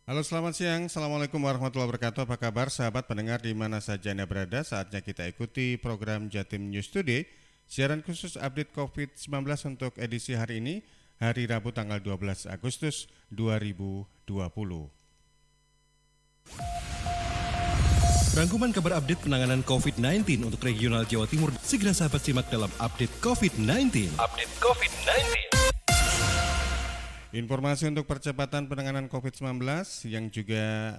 Halo selamat siang, Assalamualaikum warahmatullahi wabarakatuh. Apa kabar sahabat pendengar di mana saja Anda berada? Saatnya kita ikuti program Jatim News Today, siaran khusus update COVID-19 untuk edisi hari ini, hari Rabu tanggal 12 Agustus 2020. Rangkuman kabar update penanganan COVID-19 untuk regional Jawa Timur segera sahabat simak dalam update COVID-19. Informasi untuk percepatan penanganan COVID-19 yang juga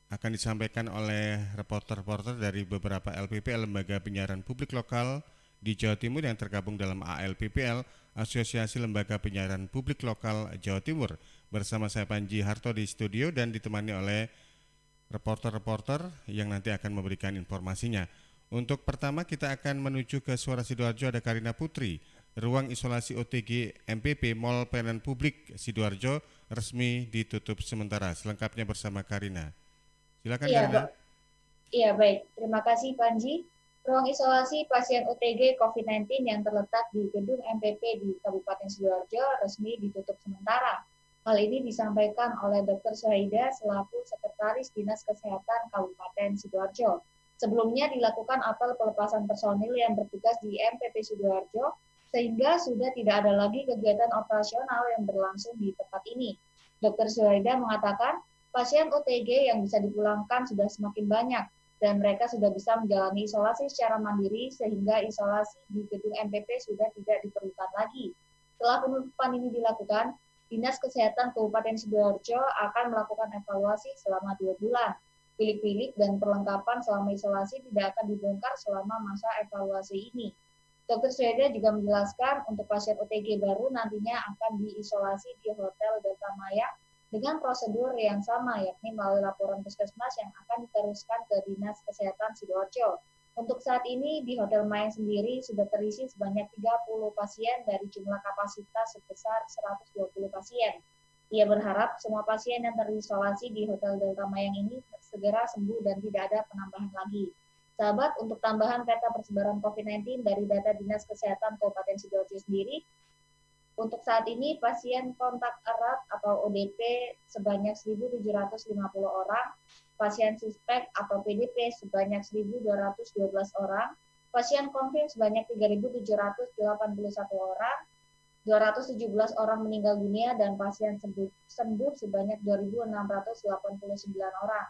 akan disampaikan oleh reporter-reporter dari beberapa LPPL Lembaga Penyiaran Publik Lokal di Jawa Timur yang tergabung dalam ALPPL, Asosiasi Lembaga Penyiaran Publik Lokal Jawa Timur. Bersama saya Panji Harto di studio dan ditemani oleh reporter-reporter yang nanti akan memberikan informasinya. Untuk pertama kita akan menuju ke Suara Sidoarjo, ada Karina Putri. Ruang isolasi OTG MPP Mall Pelayanan Publik Sidoarjo resmi ditutup sementara. Selengkapnya bersama Karina. Silakan Iya, Karina. Iya, baik. Terima kasih, Panji. Ruang isolasi pasien OTG COVID-19 yang terletak di gedung MPP di Kabupaten Sidoarjo resmi ditutup sementara. Hal ini disampaikan oleh Dr. Suhaida selaku Sekretaris Dinas Kesehatan Kabupaten Sidoarjo. Sebelumnya dilakukan apel pelepasan personil yang bertugas di MPP Sidoarjo, sehingga sudah tidak ada lagi kegiatan operasional yang berlangsung di tempat ini. Dr. Suhaida mengatakan, pasien OTG yang bisa dipulangkan sudah semakin banyak, dan mereka sudah bisa menjalani isolasi secara mandiri sehingga isolasi di gedung MPP sudah tidak diperlukan lagi. Setelah penutupan ini dilakukan, Dinas Kesehatan Kabupaten Sidoarjo akan melakukan evaluasi selama 2 bulan. Bilik-bilik dan perlengkapan selama isolasi tidak akan dibongkar selama masa evaluasi ini. Dr. Sweda juga menjelaskan untuk pasien OTG baru nantinya akan diisolasi di Hotel Delta Maya dengan prosedur yang sama, yakni melalui laporan puskesmas yang akan diteruskan ke Dinas Kesehatan Sidoarjo. Untuk saat ini di Hotel Mayang sendiri sudah terisi sebanyak 30 pasien dari jumlah kapasitas sebesar 120 pasien. Ia berharap semua pasien yang terisolasi di Hotel Delta Mayang ini segera sembuh dan tidak ada penambahan lagi. Sahabat, untuk tambahan peta persebaran COVID-19 dari data Dinas Kesehatan Kabupaten Sidoarjo sendiri, untuk saat ini pasien kontak erat atau ODP sebanyak 1.750 orang, pasien suspek atau PDP sebanyak 1.212 orang, pasien konfirm sebanyak 3.781 orang, 217 orang meninggal dunia, dan pasien sembuh sebanyak 2.689 orang.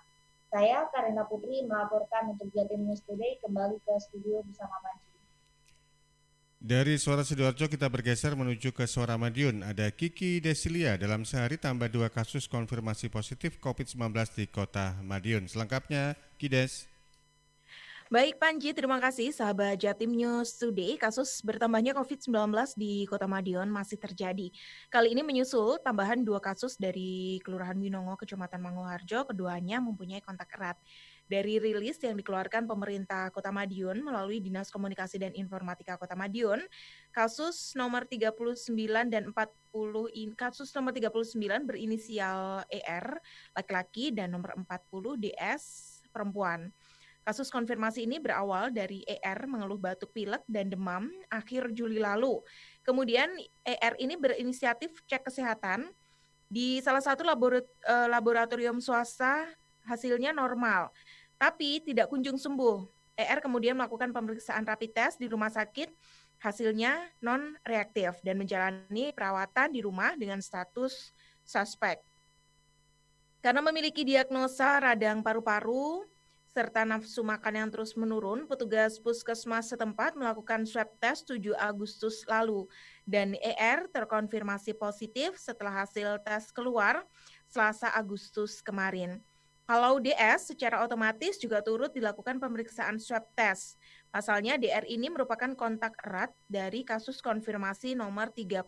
Saya, Karina Putri, melaporkan untuk Jatim News Today, kembali ke studio bersama Panji. Dari Suara Sidoarjo kita bergeser menuju ke Suara Madiun. Ada Kiki Desilia, dalam sehari tambah 2 kasus konfirmasi positif COVID-19 di kota Madiun. Selengkapnya, Kides. Baik Panji, terima kasih sahabat Jatim News Today. Kasus bertambahnya COVID-19 di Kota Madiun masih terjadi. Kali ini menyusul tambahan 2 kasus dari Kelurahan Winongo, Kecamatan Manguharjo. Keduanya mempunyai kontak erat. Dari rilis yang dikeluarkan pemerintah Kota Madiun melalui Dinas Komunikasi dan Informatika Kota Madiun, kasus nomor 39 dan 40 kasus nomor 39 berinisial ER laki-laki dan nomor 40 DS perempuan. Kasus konfirmasi ini berawal dari ER mengeluh batuk pilek dan demam akhir Juli lalu. Kemudian ER ini berinisiatif cek kesehatan di salah satu laboratorium swasta, hasilnya normal, tapi tidak kunjung sembuh. ER kemudian melakukan pemeriksaan rapid test di rumah sakit, hasilnya non-reaktif dan menjalani perawatan di rumah dengan status suspek. Karena memiliki diagnosa radang paru-paru, serta nafsu makan yang terus menurun, petugas puskesmas setempat melakukan swab test 7 Agustus lalu dan ER terkonfirmasi positif setelah hasil tes keluar Selasa Agustus kemarin. Kalau DS secara otomatis juga turut dilakukan pemeriksaan swab test. Pasalnya DR ini merupakan kontak erat dari kasus konfirmasi nomor 39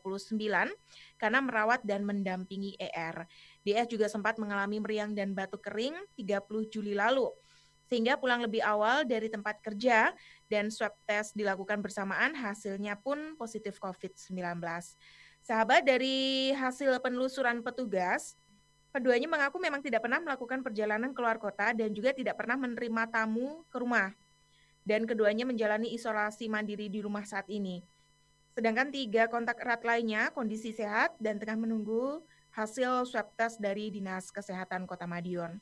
karena merawat dan mendampingi ER. DS juga sempat mengalami meriang dan batuk kering 30 Juli lalu, sehingga pulang lebih awal dari tempat kerja dan swab test dilakukan bersamaan, hasilnya pun positif COVID-19. Sahabat, dari hasil penelusuran petugas, keduanya mengaku memang tidak pernah melakukan perjalanan keluar kota dan juga tidak pernah menerima tamu ke rumah. Dan keduanya menjalani isolasi mandiri di rumah saat ini. Sedangkan 3 kontak erat lainnya kondisi sehat dan tengah menunggu hasil swab test dari Dinas Kesehatan Kota Madiun.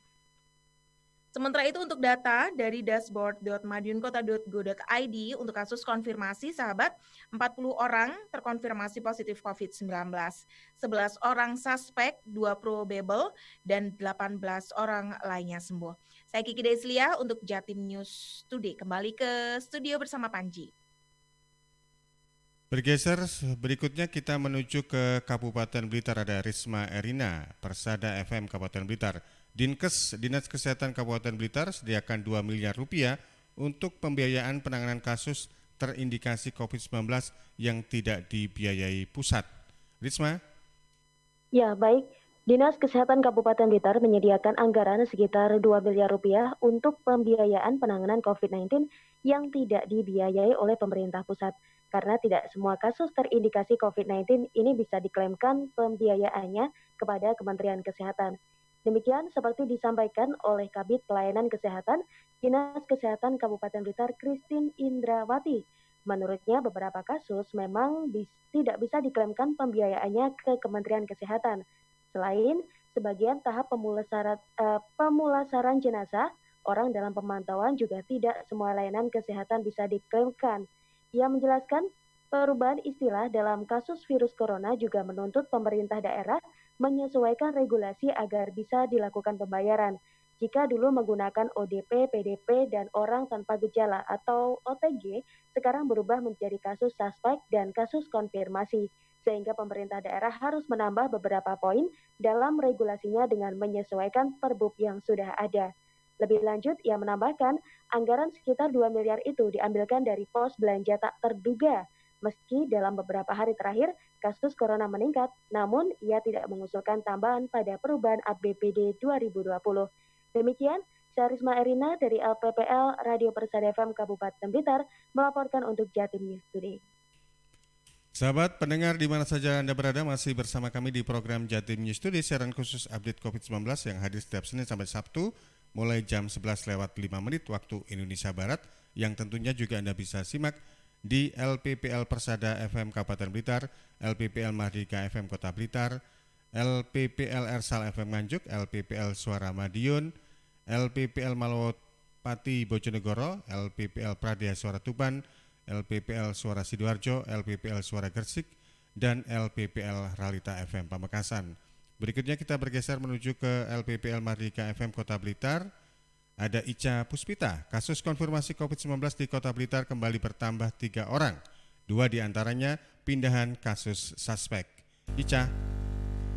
Sementara itu untuk data dari dashboard.madiunkota.go.id untuk kasus konfirmasi sahabat, 40 orang terkonfirmasi positif COVID-19, 11 orang suspek, 2 probable, dan 18 orang lainnya sembuh. Saya Kiki Deslia untuk Jatim News Today. Kembali ke studio bersama Panji. Bergeser berikutnya kita menuju ke Kabupaten Blitar, ada Risma Erina, Persada FM Kabupaten Blitar. Dinkes, Dinas Kesehatan Kabupaten Blitar sediakan 2 miliar rupiah untuk pembiayaan penanganan kasus terindikasi COVID-19 yang tidak dibiayai pusat. Risma? Ya, baik. Dinas Kesehatan Kabupaten Blitar menyediakan anggaran sekitar 2 miliar rupiah untuk pembiayaan penanganan COVID-19 yang tidak dibiayai oleh pemerintah pusat. Karena tidak semua kasus terindikasi COVID-19 ini bisa diklaimkan pembiayaannya kepada Kementerian Kesehatan. Demikian seperti disampaikan oleh Kabid Pelayanan Kesehatan Dinas Kesehatan Kabupaten Blitar, Christine Indrawati. Menurutnya beberapa kasus memang tidak bisa diklaimkan pembiayaannya ke Kementerian Kesehatan. Selain sebagian tahap pemulasaran jenazah, orang dalam pemantauan juga tidak semua layanan kesehatan bisa diklaimkan. Ia menjelaskan perubahan istilah dalam kasus virus corona juga menuntut pemerintah daerah menyesuaikan regulasi agar bisa dilakukan pembayaran. Jika dulu menggunakan ODP, PDP, dan orang tanpa gejala atau OTG, sekarang berubah menjadi kasus suspek dan kasus konfirmasi, sehingga pemerintah daerah harus menambah beberapa poin dalam regulasinya dengan menyesuaikan perbub yang sudah ada. Lebih lanjut, ia menambahkan anggaran sekitar 2 miliar itu diambilkan dari pos belanja tak terduga. Meski dalam beberapa hari terakhir kasus corona meningkat, namun ia tidak mengusulkan tambahan pada perubahan APBD 2020. Demikian, saya Risma Erina dari LPPL Radio Persada FM Kabupaten Blitar melaporkan untuk Jatim News Today. Sahabat pendengar di mana saja Anda berada, masih bersama kami di program Jatim News Today, siaran khusus update COVID-19 yang hadir setiap Senin sampai Sabtu mulai jam 11:05 waktu Indonesia Barat, yang tentunya juga Anda bisa simak di LPPL Persada FM Kabupaten Blitar, LPPL Mardika FM Kota Blitar, LPPL Ersal FM Nganjuk, LPPL Suara Madiun, LPPL Malowapati Bojonegoro, LPPL Pradaya Suara Tuban, LPPL Suara Sidoarjo, LPPL Suara Gresik, dan LPPL Ralita FM Pamekasan. Berikutnya kita bergeser menuju ke LPPL Mardika FM Kota Blitar. Ada Ica Puspita, kasus konfirmasi COVID-19 di Kota Blitar kembali bertambah 3 orang. 2 diantaranya pindahan kasus suspek. Ica.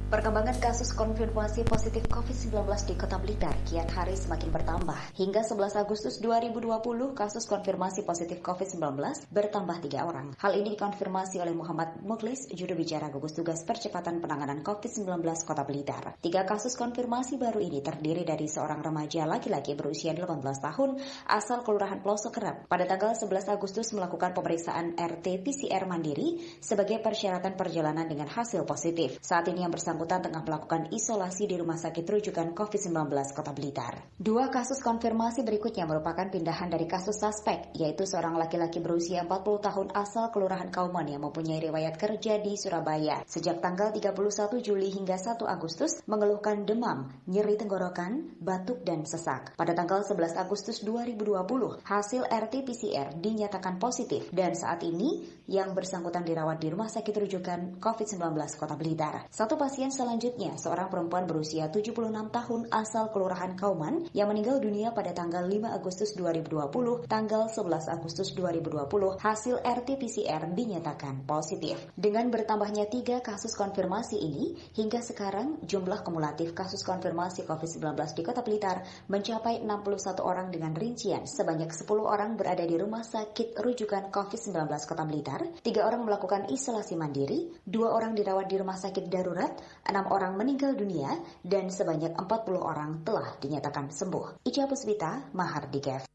Perkembangan kasus konfirmasi positif COVID-19 di Kota Blitar kian hari semakin bertambah. Hingga 11 Agustus 2020, kasus konfirmasi positif COVID-19 bertambah 3 orang. Hal ini dikonfirmasi oleh Muhammad Mukhlis, juru bicara gugus tugas percepatan penanganan COVID-19 Kota Blitar. 3 kasus konfirmasi baru ini terdiri dari seorang remaja laki-laki berusia 18 tahun asal Kelurahan Pelosok Kerap. Pada tanggal 11 Agustus melakukan pemeriksaan RT-PCR mandiri sebagai persyaratan perjalanan dengan hasil positif. Saat ini yang bersangkutan tengah melakukan isolasi di Rumah Sakit Rujukan COVID-19 Kota Blitar. 2 kasus konfirmasi berikutnya merupakan pindahan dari kasus suspek, yaitu seorang laki-laki berusia 40 tahun asal Kelurahan Kauman yang mempunyai riwayat kerja di Surabaya. Sejak tanggal 31 Juli hingga 1 Agustus mengeluhkan demam, nyeri tenggorokan, batuk, dan sesak. Pada tanggal 11 Agustus 2020, hasil RT-PCR dinyatakan positif dan saat ini yang bersangkutan dirawat di Rumah Sakit Rujukan COVID-19 Kota Blitar. Satu pasien selanjutnya, seorang perempuan berusia 76 tahun asal Kelurahan Kauman yang meninggal dunia pada tanggal 5 Agustus 2020, tanggal 11 Agustus 2020, hasil RT-PCR dinyatakan positif. Dengan bertambahnya 3 kasus konfirmasi ini, hingga sekarang jumlah kumulatif kasus konfirmasi COVID-19 di Kota Blitar mencapai 61 orang dengan rincian sebanyak 10 orang berada di Rumah Sakit Rujukan COVID-19 Kota Blitar, 3 orang melakukan isolasi mandiri, 2 orang dirawat di Rumah Sakit Darurat, 6 orang meninggal dunia, dan sebanyak 40 orang telah dinyatakan sembuh. Ica Puspita, Mahardika.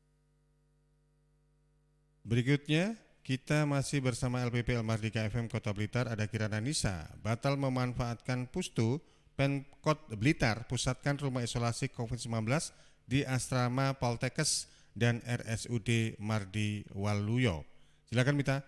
Berikutnya, kita masih bersama LPPL Mardika FM Kota Blitar. Ada Kirana Nisa, batal memanfaatkan Pustu, Pemkot Blitar pusatkan rumah isolasi COVID-19 di Asrama Poltekkes dan RSUD Mardi Waluyo. Silakan Mita.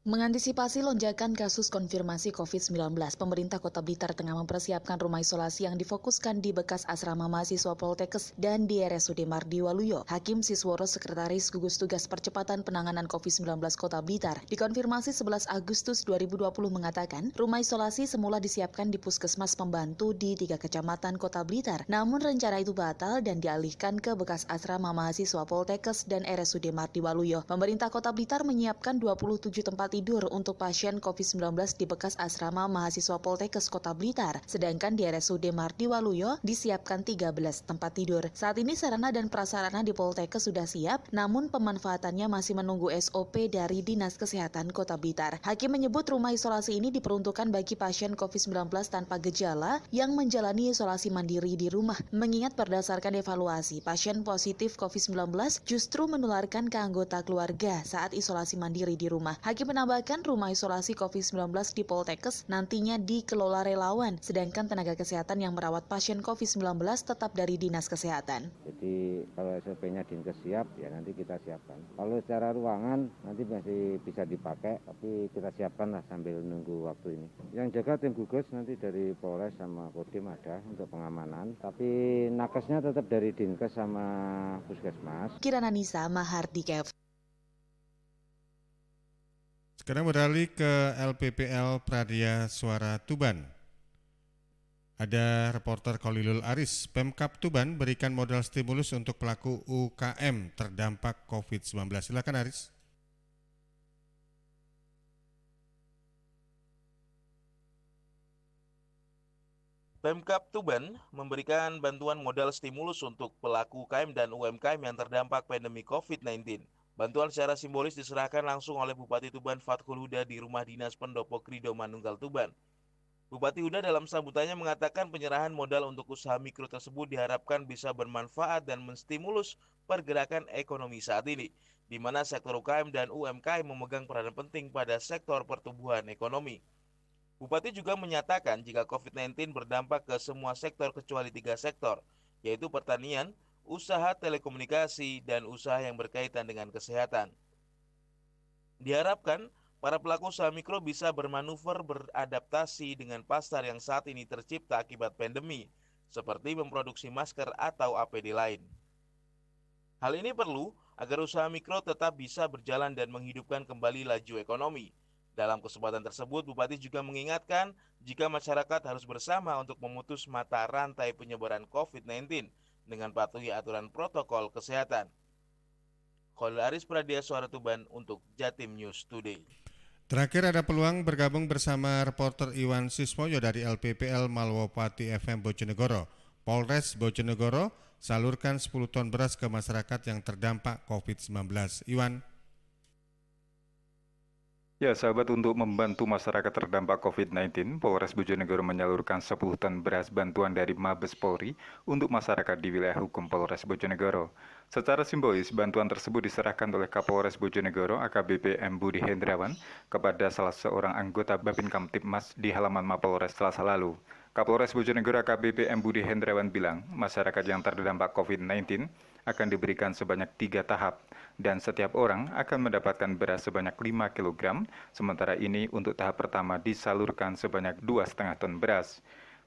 Mengantisipasi lonjakan kasus konfirmasi COVID-19, pemerintah Kota Blitar tengah mempersiapkan rumah isolasi yang difokuskan di bekas asrama mahasiswa Poltekkes dan di RSUD Mardi Waluyo. Hakim Sisworo, Sekretaris Gugus Tugas Percepatan Penanganan COVID-19 Kota Blitar, dikonfirmasi 11 Agustus 2020 mengatakan, rumah isolasi semula disiapkan di Puskesmas Pembantu di 3 kecamatan Kota Blitar. Namun rencana itu batal dan dialihkan ke bekas asrama mahasiswa Poltekkes dan RSUD Mardi Waluyo. Pemerintah Kota Blitar menyiapkan 27 tempat tidur untuk pasien COVID-19 di bekas asrama mahasiswa Poltekkes Kota Blitar, sedangkan di RSUD Mardi Waluyo disiapkan 13 tempat tidur. Saat ini sarana dan prasarana di Poltekkes sudah siap, namun pemanfaatannya masih menunggu SOP dari Dinas Kesehatan Kota Blitar. Hakim menyebut rumah isolasi ini diperuntukkan bagi pasien COVID-19 tanpa gejala yang menjalani isolasi mandiri di rumah. Mengingat berdasarkan evaluasi, pasien positif COVID-19 justru menularkan ke anggota keluarga saat isolasi mandiri di rumah. Hakim menambahkan rumah isolasi COVID-19 di Poltekkes nantinya dikelola relawan, sedangkan tenaga kesehatan yang merawat pasien COVID-19 tetap dari Dinas Kesehatan. Jadi kalau SOP-nya Dinkes siap, ya nanti kita siapkan. Kalau secara ruangan nanti masih bisa dipakai, tapi kita siapkan lah sambil nunggu waktu ini. Yang jaga tim gugus nanti dari Polres sama Kodim ada untuk pengamanan, tapi nakesnya tetap dari Dinkes sama Puskesmas. Kirana Nisa, Mahardika. Sekarang beralih ke LPPL Pradia Suara Tuban. Ada reporter Khalilul Aris. Pemkab Tuban berikan modal stimulus untuk pelaku UKM terdampak COVID-19. Silakan Aris. Pemkab Tuban memberikan bantuan modal stimulus untuk pelaku UKM dan UMKM yang terdampak pandemi COVID-19. Bantuan secara simbolis diserahkan langsung oleh Bupati Tuban Fathul Huda di Rumah Dinas Pendopo Krido Manunggal Tuban. Bupati Huda dalam sambutannya mengatakan penyerahan modal untuk usaha mikro tersebut diharapkan bisa bermanfaat dan menstimulus pergerakan ekonomi saat ini, di mana sektor UKM dan UMKM memegang peranan penting pada sektor pertumbuhan ekonomi. Bupati juga menyatakan jika COVID-19 berdampak ke semua sektor kecuali 3 sektor, yaitu pertanian, usaha telekomunikasi, dan usaha yang berkaitan dengan kesehatan. Diharapkan para pelaku usaha mikro bisa bermanuver beradaptasi dengan pasar yang saat ini tercipta akibat pandemi, seperti memproduksi masker atau APD lain. Hal ini perlu agar usaha mikro tetap bisa berjalan dan menghidupkan kembali laju ekonomi. Dalam kesempatan tersebut, Bupati juga mengingatkan jika masyarakat harus bersama untuk memutus mata rantai penyebaran COVID-19 dengan patuhi aturan protokol kesehatan. Khalil Aris, Pradia Suara Tuban untuk Jatim News Today. Terakhir ada peluang bergabung bersama reporter Iwan Sismoyo dari LPPL Malwopati FM Bojonegoro. Polres Bojonegoro salurkan 10 ton beras ke masyarakat yang terdampak COVID-19. Iwan. Ya, sahabat, untuk membantu masyarakat terdampak COVID-19, Polres Bojonegoro menyalurkan 10 ton beras bantuan dari Mabes Polri untuk masyarakat di wilayah hukum Polres Bojonegoro. Secara simbolis, bantuan tersebut diserahkan oleh Kapolres Bojonegoro AKBP M. Budi Hendrawan kepada salah seorang anggota Babin Kamtibmas di halaman Mapolres Selasa lalu. Kapolres Bojonegoro AKBP M. Budi Hendrawan bilang, masyarakat yang terdampak COVID-19 akan diberikan sebanyak 3 tahap dan setiap orang akan mendapatkan beras sebanyak 5 kg, sementara ini untuk tahap pertama disalurkan sebanyak 2,5 ton beras.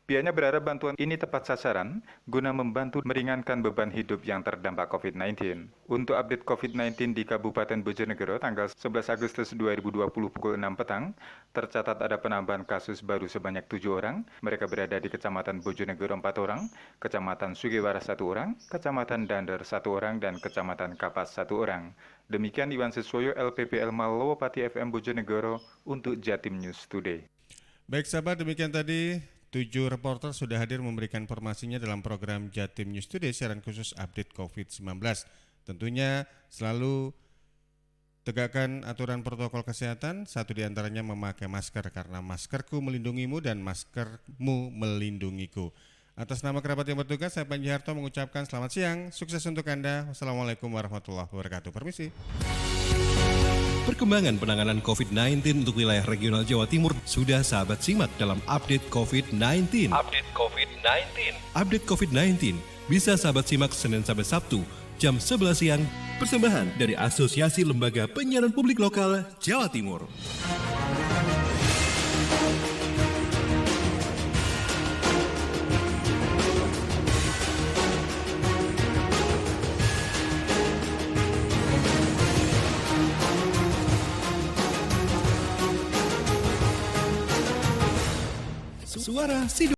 Pihaknya berharap bantuan ini tepat sasaran guna membantu meringankan beban hidup yang terdampak COVID-19. Untuk update COVID-19 di Kabupaten Bojonegoro tanggal 11 Agustus 2020 pukul 6 petang, tercatat ada penambahan kasus baru sebanyak 7 orang. Mereka berada di Kecamatan Bojonegoro 4 orang, Kecamatan Sugihwara 1 orang, Kecamatan Dander 1 orang, dan Kecamatan Kapas 1 orang. Demikian Iwan Siswoyo, LPPL Malwopati FM Bojonegoro untuk Jatim News Today. Baik sahabat, demikian tadi 7 reporter sudah hadir memberikan informasinya dalam program Jatim News Today, siaran khusus update COVID-19. Tentunya selalu tegakkan aturan protokol kesehatan, satu diantaranya memakai masker, karena maskerku melindungimu dan maskermu melindungiku. Atas nama kerabat yang bertugas, saya Panji Harto mengucapkan selamat siang, sukses untuk Anda. Wassalamualaikum warahmatullahi wabarakatuh. Permisi. Perkembangan penanganan COVID-19 untuk wilayah regional Jawa Timur sudah sahabat simak dalam update COVID-19. Update COVID-19 bisa sahabat simak Senin sampai Sabtu jam 11 siang Persembahan dari Asosiasi Lembaga Penyiaran Publik Lokal Jawa Timur. Suara Sidoarjo.